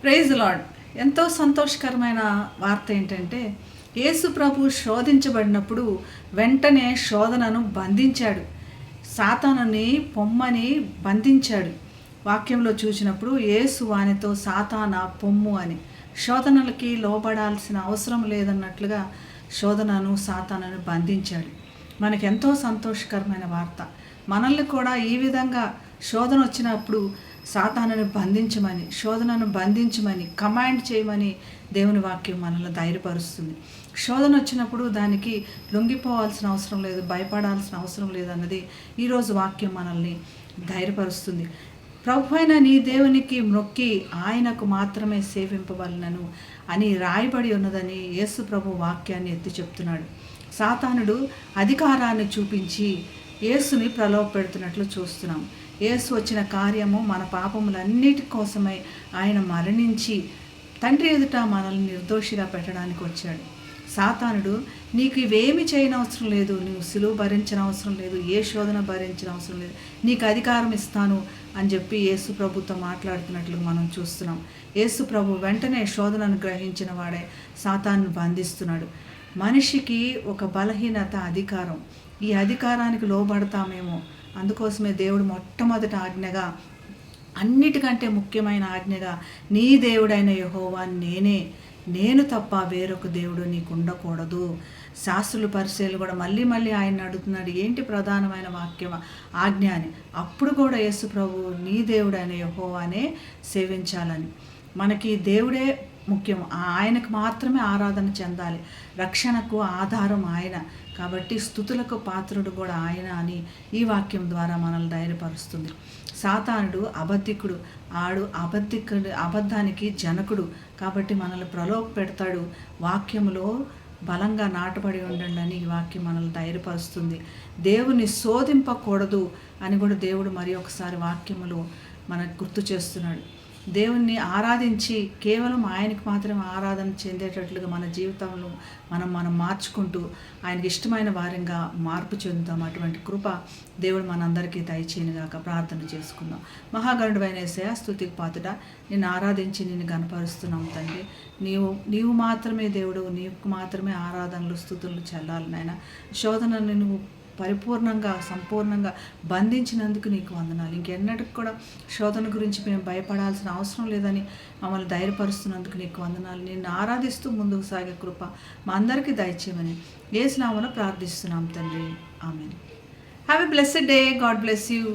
Praise lord. ఎంతో సంతోషకరమైన వార్త ఏంటంటే, యేసు ప్రభు శోధించబడినప్పుడు వెంటనే శోధనను బంధించాడు. సాతానుని పొమ్మని బంధించాడు. వాక్యంలో చూసినప్పుడు యేసు వానితో సాతానా పొమ్ము అని, శోధనలకి లోబడాల్సిన అవసరం లేదన్నట్లుగా శోధనను సాతానుని బంధించాడు. మనకెంతో సంతోషకరమైన వార్త. మనల్ని కూడా ఈ విధంగా శోధన వచ్చినప్పుడు సాతానుని బంధించమని, శోధనను బంధించమని, కమాండ్ చేయమని దేవుని వాక్యం మనల్ని ధైర్యపరుస్తుంది. శోధన వచ్చినప్పుడు దానికి లొంగిపోవాల్సిన అవసరం లేదు, భయపడాల్సిన అవసరం లేదన్నది ఈరోజు వాక్యం మనల్ని ధైర్యపరుస్తుంది. ప్రభు అయిన నీ దేవునికి మొక్కి ఆయనకు మాత్రమే సేవింపవలనను అని రాయబడి ఉన్నదని యేసు ప్రభు వాక్యాన్ని ఎత్తి చెప్తున్నాడు. సాతానుడు అధికారాన్ని చూపించి యేసుని ప్రలోభ పెడుతున్నట్లు చూస్తున్నాం. యేసు వచ్చిన కార్యము మన పాపములన్నిటి కోసమై ఆయన మరణించి తండ్రి ఎదుట మనల్ని నిర్దోషిగా పెట్టడానికి వచ్చాడు. సాతానుడు నీకు ఇవేమి చేయనవసరం లేదు, నువ్వు సిలువ భరించిన అవసరం లేదు, ఏ శోధన భరించిన అవసరం లేదు, నీకు అధికారం ఇస్తాను అని చెప్పి యేసు ప్రభుతో మాట్లాడుతున్నట్లు మనం చూస్తున్నాం. యేసు ప్రభు వెంటనే శోధనను గ్రహించిన వాడే సాతాను బంధిస్తున్నాడు. మనిషికి ఒక బలహీనత అధికారం. ఈ అధికారానికి లోబడతామేమో, అందుకోసమే దేవుడు మొట్టమొదటి ఆజ్ఞగా, అన్నిటికంటే ముఖ్యమైన ఆజ్ఞగా, నీ దేవుడైన యెహోవా నేను తప్ప వేరొక దేవుడు నీకు ఉండకూడదు. శాస్త్రులు పరిచయాలు కూడా మళ్ళీ ఆయన అడుగుతున్నాడు, ఏంటి ప్రధానమైన వాక్యం ఆజ్ఞ అని. అప్పుడు కూడా యేసు ప్రభు నీ దేవుడైన యెహోవానే సేవించాలని. మనకి దేవుడే ముఖ్యం, ఆయనకు మాత్రమే ఆరాధన చెందాలి. రక్షణకు ఆధారం ఆయన కాబట్టి స్తుతులకు పాత్రుడు కూడా ఆయన అని ఈ వాక్యం ద్వారా మనల్ని ధైర్యపరుస్తుంది. సాతానుడు అబద్ధికుడు, అబద్ధానికి జనకుడు కాబట్టి మనల్ని ప్రలోభ పెడతాడు. వాక్యములో బలంగా నాటబడి ఉండండి అని ఈ వాక్యం మనల్ని ధైర్యపరుస్తుంది. దేవుని శోధింపకూడదు అని కూడా దేవుడు మరి ఒకసారి వాక్యములో మనకు గుర్తు చేస్తున్నాడు. దేవుణ్ణి ఆరాధించి కేవలం ఆయనకు మాత్రమే ఆరాధన చెందేటట్లుగా మన జీవితంలో మనం మార్చుకుంటూ ఆయనకి ఇష్టమైన వారంగా మార్పు చెందుతాం. అటువంటి కృప దేవుడు మనందరికీ దయచేయనుగాక. ప్రార్థన చేసుకుందాం. మహాగణుడైన యేసయ్యా, స్తుతికి పాత్రుడా, నిన్ను ఆరాధించి నిన్ను గణపరుస్తున్నాం తండ్రి. నీవు మాత్రమే దేవుడు, నీకు మాత్రమే ఆరాధనలు స్తుతులు చెల్లాలి నాయన. శోధనను నువ్వు పరిపూర్ణంగా సంపూర్ణంగా బంధించినందుకు నీకు వందనాలు. ఇంకెన్నటికి కూడా శోధన గురించి మేము భయపడాల్సిన అవసరం లేదని మమ్మల్ని ధైర్యపరుస్తున్నందుకు నీకు వందనాలు. నిన్ను ఆరాధిస్తూ ముందుకు సాగే కృప మా అందరికీ దయచేయమని యేసు నామమున ప్రార్థిస్తున్నాం తండ్రి. Amen. Have a blessed day. God bless you.